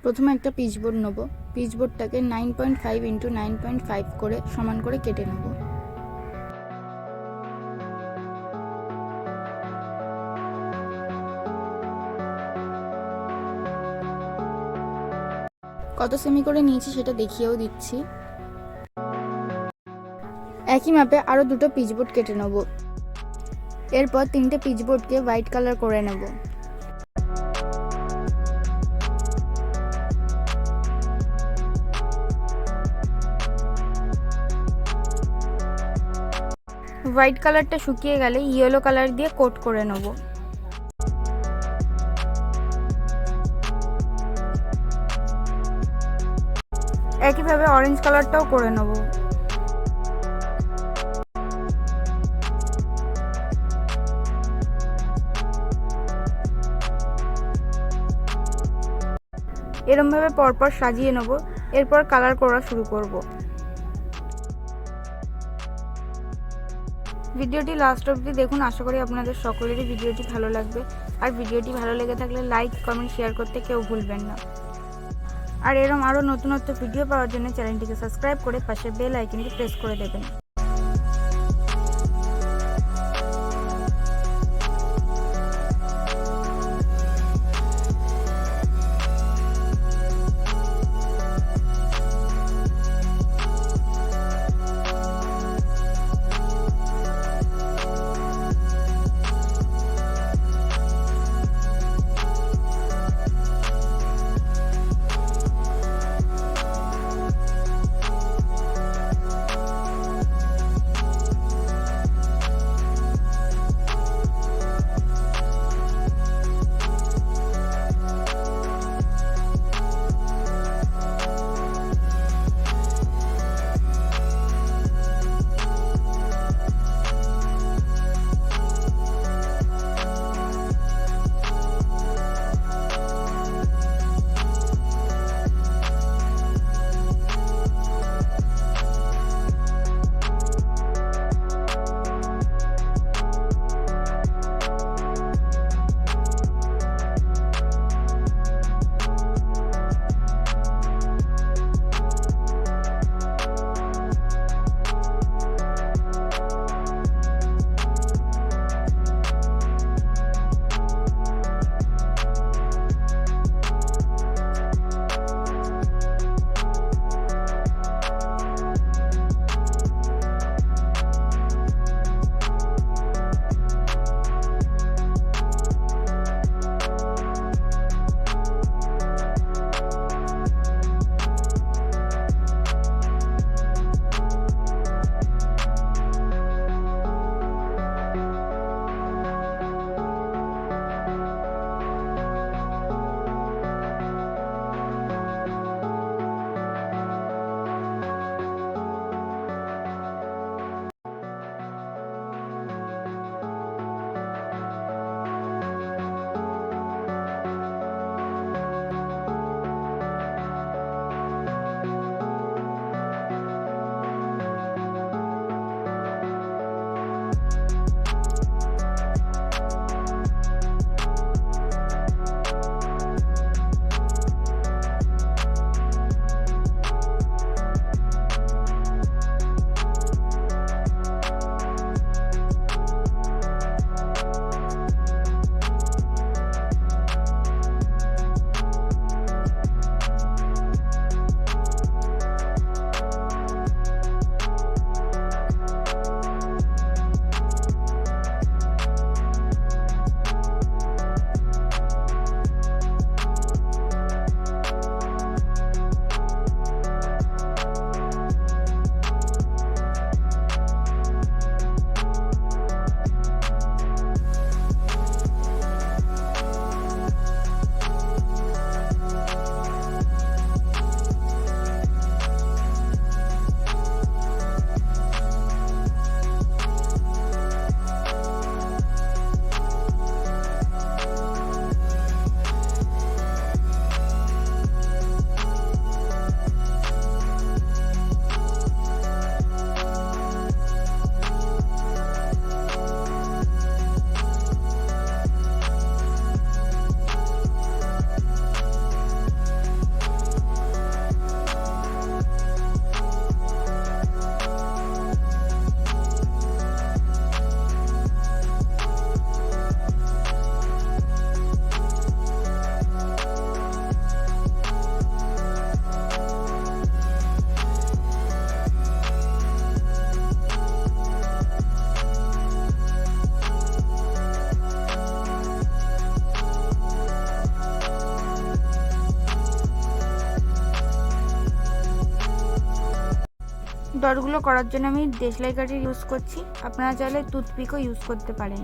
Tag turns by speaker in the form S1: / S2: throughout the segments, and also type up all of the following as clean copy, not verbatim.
S1: প্রথমে একটা পিচবোর্ড নেব। পিচবোর্ডটাকে 9.5 ইন্টু 9.5 করে সমান করে কেটে নেব। কত সেমি করে নিয়েছি সেটা দেখিয়েও দিচ্ছি। একই মাপে আরও দুটো পিচবোর্ড কেটে নেব। এরপর তিনটে পিচবোর্ডকে হোয়াইট কালার করে নেব। হোয়াইট কালারটা শুকিয়ে গেলে ইয়েলো কালার দিয়ে কোট করে নেব। একইভাবে অরেঞ্জ কালারটাও করে নেব। এরমভাবে পরপর সাজিয়ে নেব। এরপর কালার করা শুরু করব। ভিডিওটি লাস্ট অবধি দেখুন। আশা করি আপনাদের সকলেরই ভিডিওটি ভালো লাগবে। আর ভিডিওটি ভালো লেগে থাকলে লাইক, কমেন্ট, শেয়ার করতে কেউ ভুলবেন না। আর এরম আরও নতুনত্ব ভিডিও পাওয়ার জন্য চ্যানেলটিকে সাবস্ক্রাইব করে পাশে বেল আইকনটি প্রেস করে দেবেন। স্তরগুলো করার জন্য আমি দেশলাই কাঠি ইউজ করছি, আপনারা চাইলে টুথপিকও ইউজ করতে পারেন।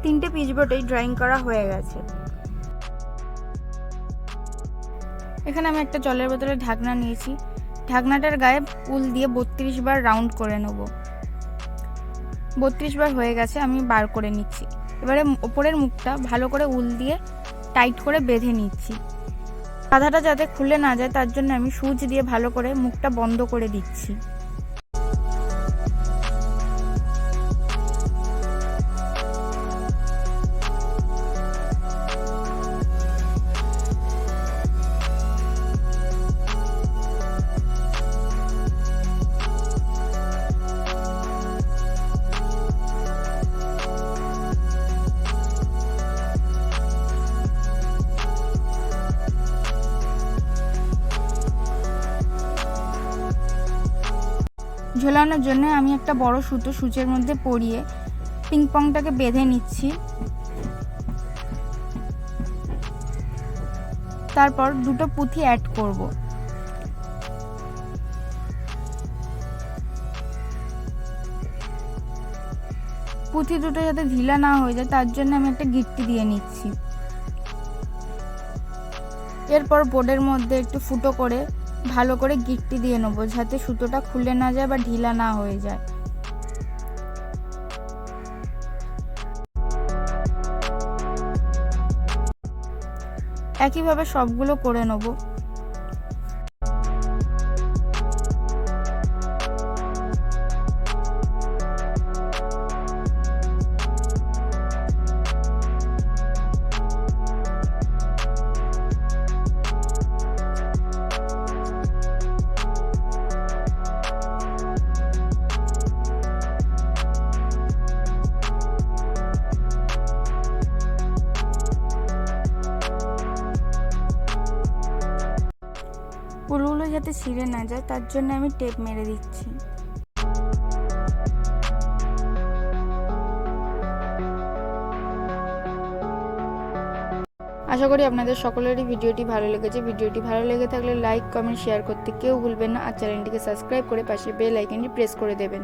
S1: 3টে পিচবোর্ডেই ড্রয়িং করা হয়ে গেছে। এখানে আমি একটা জলের বোতলে ঢাকনা নিয়েছি। ঢাকনাটার গায়ে উল দিয়ে 32 বার রাউন্ড করে নেব। 32 বার হয়ে গেছে, আমি বার করে নিচ্ছি। এবারে ওপরের মুখটা ভালো করে উল দিয়ে টাইট করে বেঁধে নিচ্ছি। বাঁধাটা যাতে খুলে না যায় তার জন্য আমি সুচ দিয়ে ভালো করে মুখটা বন্ধ করে দিচ্ছি। ঝোলানোর জন্য আমি একটা বড় সুতো সূচের মধ্যে পরিয়ে পিং পংটাকে বেঁধে নিচ্ছি। তারপর দুটো পুঁথি অ্যাড করব। পুঁথি দুটো যাতে ঢিলা না হয়ে যায় তার জন্য আমি একটা গিট্টি দিয়ে নিচ্ছি। এরপর বোর্ডের মধ্যে একটু ফুটো করে ভালো করে গিট্টি দিয়ে নেবো, যাতে সুতোটা খুলে না যায় বা ঢিলা না হয়ে যায়। একইভাবে সবগুলো করে নেবো। উলগুলো যাতে ছিঁড়ে না যায় তার জন্য আমি টেপ মেরে দিচ্ছি। আশা করি আপনাদের সকলেরই ভিডিওটি ভালো লেগেছে। ভিডিওটি ভালো লেগে থাকলে লাইক, কমেন্ট, শেয়ার করতে কেউ ভুলবেন না। আর চ্যানেলটিকে সাবস্ক্রাইব করে পাশে বেল আইকনটি প্রেস করে দেবেন।